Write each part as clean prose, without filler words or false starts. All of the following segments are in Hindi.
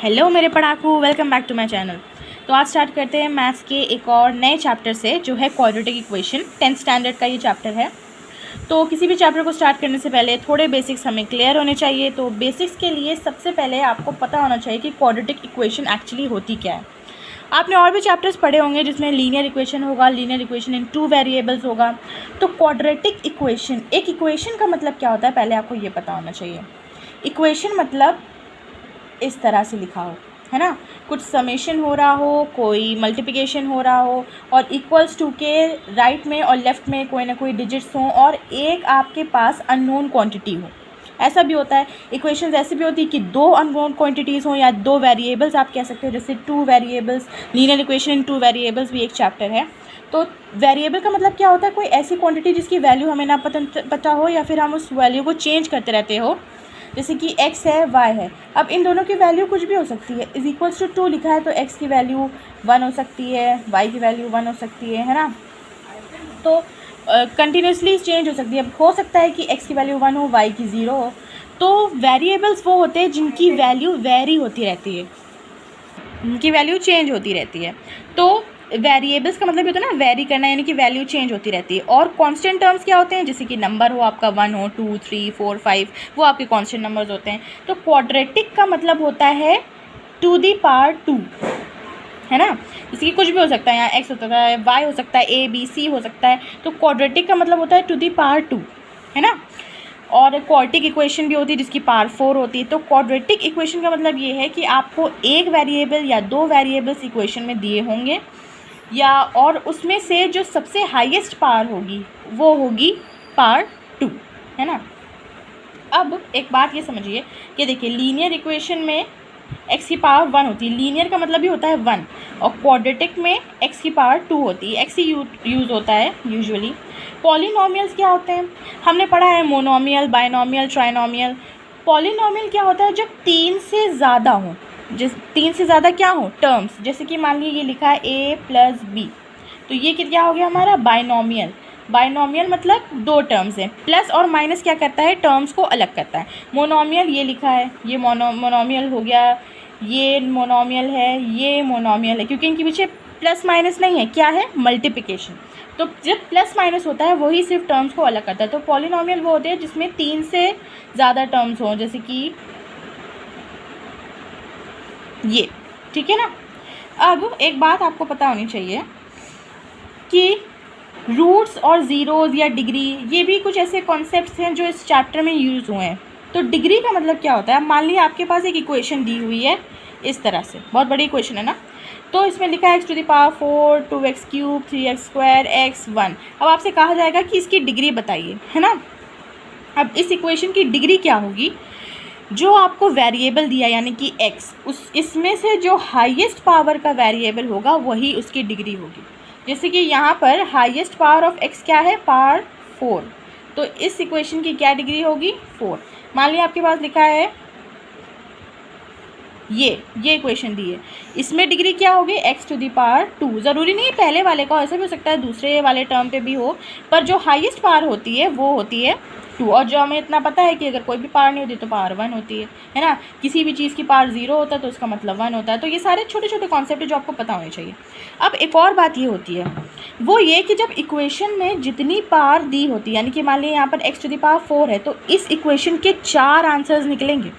हेलो मेरे पढ़ाकू, welcome back to my channel. तो आज स्टार्ट करते हैं मैथ्स के एक और नए चैप्टर से, जो है क्वाड्रेटिक इक्वेशन। 10th स्टैंडर्ड का ये चैप्टर है। तो किसी भी चैप्टर को स्टार्ट करने से पहले थोड़े बेसिक्स हमें क्लियर होने चाहिए। तो बेसिक्स के लिए सबसे पहले आपको पता होना चाहिए कि क्वाड्रेटिक इक्वेशन एक्चुअली होती क्या है। आपने और भी चैप्टर्स पढ़े होंगे जिसमें लीनियर इक्वेशन होगा, लीनियर इक्वेशन इन 2 वेरिएबल्स होगा। तो क्वाड्रेटिक इक्वेशन, एक इक्वेशन का मतलब क्या होता है पहले आपको ये पता होना चाहिए। इक्वेशन मतलब इस तरह से लिखा हो, है ना, कुछ समेशन हो रहा हो, कोई मल्टीप्लिकेशन हो रहा हो और इक्वल्स टू के राइट में और लेफ़्ट में कोई ना कोई डिजिट्स हों और एक आपके पास अननोन क्वांटिटी हो। ऐसा भी होता है। इक्वेशंस ऐसी भी होती है कि 2 अननोन क्वांटिटीज़ हों या 2 वेरिएबल्स आप कह सकते हो, जैसे 2 variables. Linear equation in 2 variables भी एक चैप्टर है। तो वेरिएबल का मतलब क्या होता है, कोई ऐसी क्वांटिटी जिसकी वैल्यू हमें ना पता हो या फिर हम उस वैल्यू को चेंज करते रहते हो, जैसे कि x है, y है। अब इन दोनों की वैल्यू कुछ भी हो सकती है। इज इक्वल्स टू 2 लिखा है तो x की वैल्यू 1 हो सकती है, y की वैल्यू 1 हो सकती है ना। तो कंटिन्यूसली चेंज हो सकती है। अब हो सकता है कि x की वैल्यू 1 हो, y की 0 हो। तो वेरिएबल्स वो होते हैं जिनकी वैल्यू वेरी होती रहती है, उनकी वैल्यू चेंज होती रहती है। तो वेरिएबल्स का मतलब ये होता है ना, वेरी करना, यानी कि वैल्यू चेंज होती रहती है। और कांस्टेंट टर्म्स क्या होते हैं, जैसे कि नंबर हो आपका 1 हो, 2, 3, 4, 5, वो आपके कांस्टेंट नंबर्स होते हैं। तो क्वाड्रेटिक का मतलब होता है टू दी पावर 2, है ना। जैसे कि कुछ भी हो सकता है, यहाँ x हो सकता है, y हो सकता है, a b c हो सकता है। तो क्वाड्रेटिक का मतलब होता है टू दी पावर 2, है ना। और क्वाड्रेटिक इक्वेशन भी होती है जिसकी पावर 4 होती है। तो क्वाड्रेटिक इक्वेशन का मतलब ये है कि आपको एक वेरिएबल या 2 वेरिएबल्स इक्वेशन में दिए होंगे, या और उसमें से जो सबसे हाईएस्ट पावर होगी वो होगी पावर 2, है ना। अब एक बात ये समझिए कि देखिए, लीनियर इक्वेशन में x की पावर 1 होती है। लीनियर का मतलब ही होता है 1, और क्वाड्रेटिक में x की पावर 2 होती है। x ही यूज़ होता है यूजुअली। पॉलिनोमियल्स क्या होते हैं, हमने पढ़ा है मोनोमियल, बाइनोमियल, ट्राइनोमियल। पॉलिनोमियल क्या होता है, जब 3 से ज़्यादा हो, जिस 3 से ज़्यादा क्या हो टर्म्स, जैसे कि मान लीजिए ये लिखा है a + b, तो ये क्या हो गया हमारा बाइनोमियल। बाइनोमियल मतलब 2 टर्म्स हैं, प्लस और माइनस क्या करता है, टर्म्स को अलग करता है। मोनोमियल ये लिखा है, ये मोनोमियल हो गया, ये मोनोमियल है, ये मोनोमियल है, क्योंकि इनके पीछे प्लस माइनस नहीं है, क्या है, मल्टीप्लिकेशन। तो जब प्लस माइनस होता है वही सिर्फ टर्म्स को अलग करता है। तो पॉलिनोमियल वो होते हैं जिसमें 3 से ज़्यादा टर्म्स हों, जैसे कि ये, ठीक है ना। अब एक बात आपको पता होनी चाहिए कि रूट्स और ज़ीरोज़ या डिग्री, ये भी कुछ ऐसे कॉन्सेप्ट्स हैं जो इस चैप्टर में यूज़ हुए हैं। तो डिग्री का मतलब क्या होता है, मान लीजिए आपके पास एक इक्वेशन दी हुई है इस तरह से, बहुत बड़ी इक्वेशन है ना। तो इसमें लिखा है x⁴, 2x³ 3x², x1। अब आपसे कहा जाएगा कि इसकी डिग्री बताइए, है ना। अब इस इक्वेशन की डिग्री क्या होगी, जो आपको वेरिएबल दिया यानी कि x, उस इसमें से जो हाईएस्ट पावर का वेरिएबल होगा वही उसकी डिग्री होगी। जैसे कि यहाँ पर हाईएस्ट पावर ऑफ x क्या है, पावर 4, तो इस इक्वेशन की क्या डिग्री होगी, 4। मान लिया आपके पास लिखा है ये इक्वेशन दी है, इसमें डिग्री क्या होगी, x⁴ 2। ज़रूरी नहीं है पहले वाले का, ऐसा भी हो सकता है दूसरे वाले टर्म पे भी हो, पर जो हाईएस्ट पावर होती है वो होती है 2। और जो हमें इतना पता है कि अगर कोई भी पावर नहीं होती तो पावर 1 होती है ना। किसी भी चीज़ की पावर 0 होता है तो उसका मतलब 1 होता है। तो ये सारे छोटे छोटे कॉन्सेप्ट है जो आपको पता होने चाहिए। अब एक और बात ये होती है, वो ये कि जब इक्वेशन में जितनी पावर दी होती है, यानी कि मान लीजिए यहाँ पर x⁴ है, तो इस इक्वेशन के 4 आंसर्स निकलेंगे।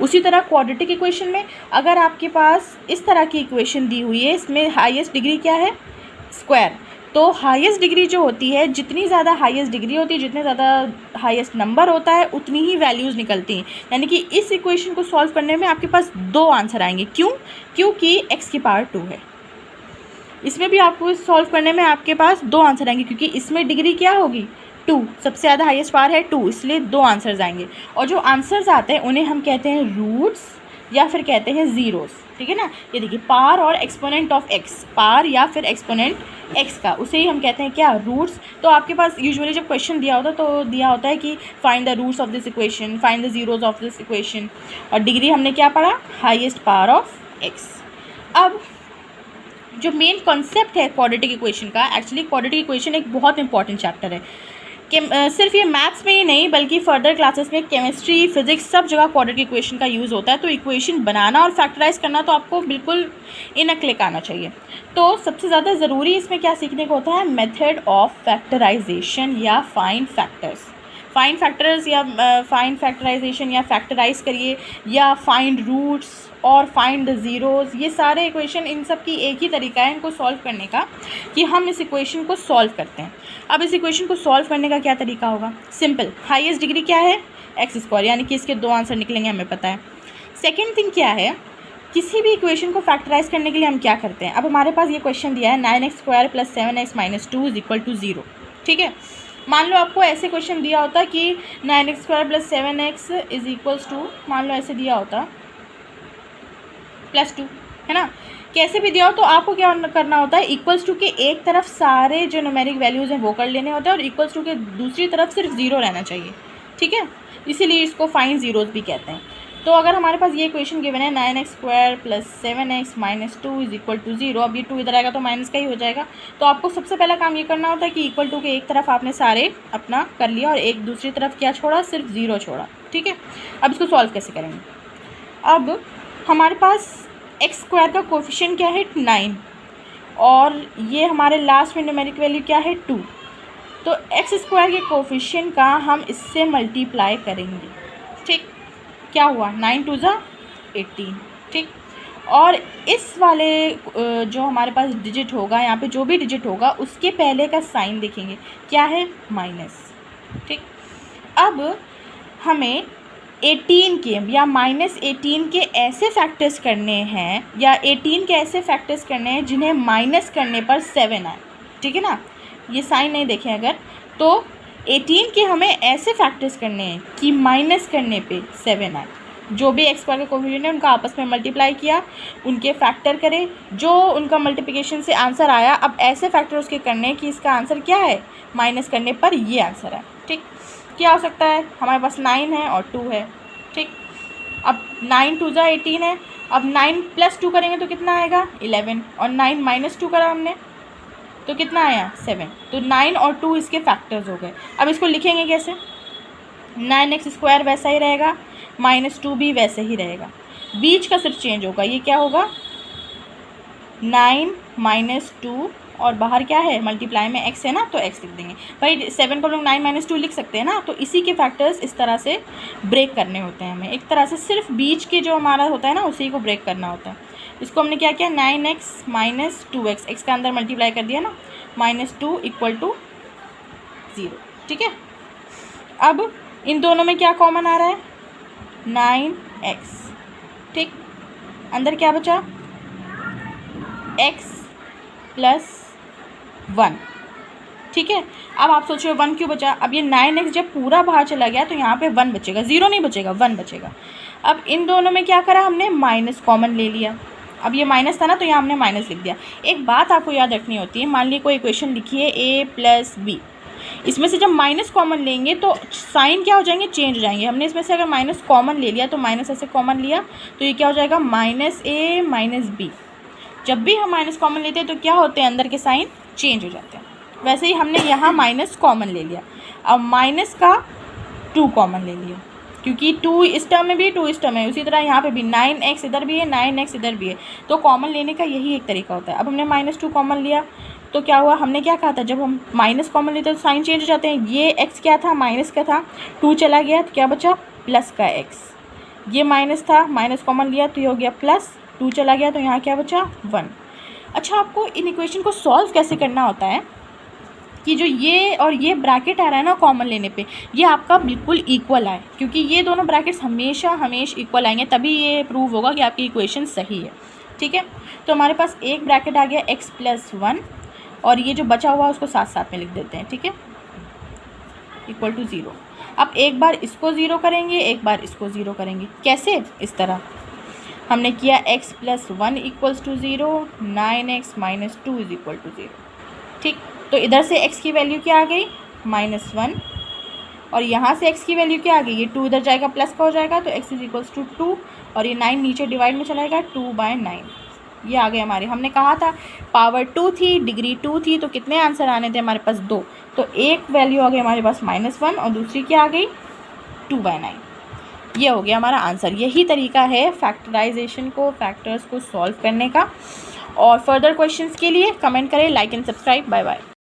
उसी तरह क्वाड्रेटिक इक्वेशन में अगर आपके पास इस तरह की इक्वेशन दी हुई है, इसमें हाईएस्ट डिग्री क्या है, स्क्वायर, तो हाईएस्ट डिग्री जो होती है, जितनी ज़्यादा हाईएस्ट डिग्री होती है, जितने ज़्यादा हाईएस्ट नंबर होता है, उतनी ही वैल्यूज़ निकलती हैं। यानी कि इस इक्वेशन को सॉल्व करने में आपके पास 2 आंसर आएंगे। क्यों, क्योंकि x की पावर 2 है। इसमें भी आपको सॉल्व करने में आपके पास 2 आंसर आएंगे, क्योंकि इसमें डिग्री क्या होगी, 2, सबसे ज़्यादा हाईएस्ट पावर है 2, इसलिए 2 आंसर्स आएंगे। और जो आंसर्स आते हैं उन्हें हम कहते हैं रूट्स या फिर कहते हैं ज़ीरोज़, ठीक है ना। ये देखिए, पावर और एक्सपोनेंट ऑफ x, पावर या फिर एक्सपोनेंट x का, उसे ही हम कहते हैं क्या, रूट्स। तो आपके पास यूजुअली जब क्वेश्चन दिया होता है तो दिया होता है कि find the roots of this equation, find the zeros of this equation, और डिग्री हमने क्या पढ़ा, हाईएस्ट पावर ऑफ x। अब जो मेन कॉन्सेप्ट है क्वाड्रेटिक इक्वेशन का, एक्चुअली क्वाड्रेटिक इक्वेशन एक बहुत इंपॉर्टेंट चैप्टर है। सिर्फ ये मैथ्स में ही नहीं बल्कि फर्दर क्लासेस में केमिस्ट्री, फिजिक्स, सब जगह क्वाड्रेटिक इक्वेशन का यूज़ होता है। तो इक्वेशन बनाना और फैक्टराइज करना तो आपको बिल्कुल इन अ क्लिक आना चाहिए। तो सबसे ज़्यादा ज़रूरी इसमें क्या सीखने को होता है, मेथड ऑफ फैक्टराइजेशन या फाइंड फैक्टर्स। फाइंड फैक्टर्स या फाइंड फैक्टराइजेशन या फैक्टराइज करिए या फाइंड रूट्स और फाइंड द ज़ीरोज़, ये सारे इक्वेशन, इन सब की एक ही तरीका है इनको सॉल्व करने का कि हम इस इक्वेशन को सॉल्व करते हैं। अब इस इक्वेशन को सॉल्व करने का क्या तरीका होगा, सिंपल, हाईएस्ट डिग्री क्या है, एक्स स्क्वायर, यानी कि इसके 2 आंसर निकलेंगे, हमें पता है। सेकेंड थिंग क्या है, किसी भी इक्वेशन को फैक्टराइज करने के लिए हम क्या करते हैं। अब हमारे पास ये क्वेश्चन दिया है 9x² + 7x - 2 = 0, ठीक है। मान लो आपको ऐसे क्वेश्चन दिया होता कि 9x² + 7x = मान लो ऐसे दिया होता +2, है ना, कैसे भी दिया हो तो आपको क्या करना होता है, =2 के एक तरफ सारे जो न्यूमेरिक वैल्यूज़ हैं वो कर लेने होते हैं और =2 के दूसरी तरफ सिर्फ 0 रहना चाहिए, ठीक है। इसीलिए इसको फाइंड ज़ीरोज़ भी कहते हैं। तो अगर हमारे पास ये क्वेश्चन गिवन है 9x² + 7x - 2 = 0, अब ये 2 इधर आएगा तो माइनस का ही हो जाएगा। तो आपको सबसे पहला काम ये करना होता है कि =2 के एक तरफ आपने सारे अपना कर लिया और एक दूसरी तरफ क्या छोड़ा, सिर्फ 0 छोड़ा, ठीक है। अब इसको सॉल्व कैसे करेंगे, अब हमारे पास x² का कोफिशिएंट क्या है, 9, और ये हमारे लास्ट में न्यूमेरिक वैल्यू क्या है, 2। तो x² के कोफिशिएंट का हम इससे मल्टीप्लाई करेंगे, ठीक। क्या हुआ, 9 × 2 = 18, ठीक। और इस वाले जो हमारे पास डिजिट होगा, यहाँ पे जो भी डिजिट होगा उसके पहले का साइन देखेंगे, क्या है, माइनस, ठीक। अब हमें 18 के या -18 के ऐसे फैक्टर्स करने हैं या 18 के ऐसे फैक्टर्स करने हैं जिन्हें माइनस करने पर 7 आए, ठीक है ना। ये साइन नहीं देखें अगर, तो 18 के हमें ऐसे फैक्टर्स करने हैं कि माइनस करने पे 7 आए। जो भी x² के कोफिशिएंट है उनका आपस में मल्टीप्लाई किया, उनके फैक्टर करे, जो उनका मल्टीप्लिकेशन से आंसर आया, अब ऐसे फैक्टर उसके करने कि इसका आंसर क्या है, माइनस करने पर ये आंसर है, ठीक। क्या हो सकता है, हमारे पास 9 है और 2 है, ठीक। अब 9 × 2 = 18 है, अब 9 + 2 करेंगे तो कितना आएगा, 11, और 9 - 2 करा हमने तो कितना आया, 7। तो 9 और 2 इसके फैक्टर्स हो गए। अब इसको लिखेंगे कैसे, 9x² वैसा ही रहेगा, -2 भी वैसे ही रहेगा, बीच का सिर्फ चेंज होगा, ये क्या होगा, 9 - 2, और बाहर क्या है, मल्टीप्लाई में x है ना, तो x लिख देंगे। भाई 7 को लोग 9 - 2 लिख सकते हैं ना, तो इसी के फैक्टर्स इस तरह से ब्रेक करने होते हैं हमें, एक तरह से सिर्फ बीच के जो हमारा होता है ना उसी को ब्रेक करना होता है। इसको हमने क्या किया, 9x - 2x, x का अंदर मल्टीप्लाई कर दिया ना, -2 = 0, ठीक है। अब इन दोनों में क्या कॉमन आ रहा है, 9x, ठीक। अंदर क्या बचा, x + 1, ठीक है। अब आप सोचिए 1 क्यों बचा, अब ये 9x जब पूरा बाहर चला गया तो यहाँ पे 1 बचेगा, 0 नहीं बचेगा, 1 बचेगा। अब इन दोनों में क्या करा हमने, माइनस कॉमन ले लिया, अब ये माइनस था ना तो यहाँ हमने माइनस लिख दिया। एक बात आपको याद रखनी होती है, मान लीजिए कोई इक्वेशन लिखी है a + b, इसमें से जब माइनस कॉमन लेंगे तो साइन क्या हो जाएंगे, चेंज हो जाएंगे। हमने इसमें से अगर माइनस कॉमन ले लिया तो माइनस ऐसे कॉमन लिया तो ये क्या हो जाएगा, -a - b। जब भी हम माइनस कॉमन लेते हैं तो क्या होते हैं, अंदर के साइन चेंज हो जाते हैं। वैसे ही हमने यहाँ माइनस कॉमन ले लिया, अब माइनस का 2 कॉमन ले लिया, क्योंकि 2 इस टर्म में भी 2 इस टर्म में, उसी तरह यहाँ पे भी 9x इधर भी है, 9x इधर भी है, तो कॉमन लेने का यही एक तरीका होता है। अब हमने -2 कॉमन लिया तो क्या हुआ, हमने क्या कहा था, जब हम माइनस कॉमन लेते हैं तो साइन चेंज हो जाते हैं। ये x क्या था, माइनस का था, 2 चला गया तो क्या बचा, प्लस का x। ये माइनस था, माइनस कॉमन लिया तो ये हो गया प्लस, 2 चला गया तो यहाँ क्या बचा, 1। अच्छा, आपको इन इक्वेशन को सॉल्व कैसे करना होता है कि जो ये और ये ब्रैकेट आ रहा है ना कॉमन लेने पे, ये आपका बिल्कुल इक्वल आए, क्योंकि ये दोनों ब्रैकेट्स हमेशा इक्वल आएंगे, तभी ये प्रूव होगा कि आपकी इक्वेशन सही है, ठीक है। तो हमारे पास एक ब्रैकेट आ गया x + 1, और ये जो बचा हुआ उसको साथ साथ में लिख देते हैं, ठीक है, = 0। अब एक बार इसको 0 करेंगे, एक बार इसको 0 करेंगे, कैसे, इस तरह हमने किया, x + 1 = 0, 9x - 2 = 0, ठीक। तो इधर से x की वैल्यू क्या आ गई, -1, और यहाँ से x की वैल्यू क्या आ गई, ये 2 इधर जाएगा प्लस का हो जाएगा तो x = 2, और ये 9 नीचे डिवाइड में चलाएगा, 2/9, ये आ गए हमारे। हमने कहा था पावर 2 थी, डिग्री 2 थी, तो कितने आंसर आने थे हमारे पास? 2। तो एक वैल्यू आ गई हमारे पास -1 और दूसरी क्या आ गई? 2/9। ये हो गया हमारा आंसर। यही तरीका है फैक्टराइजेशन को, फैक्टर्स को सॉल्व करने का। और फर्दर क्वेश्चंस के लिए कमेंट करें, like and subscribe. Bye bye.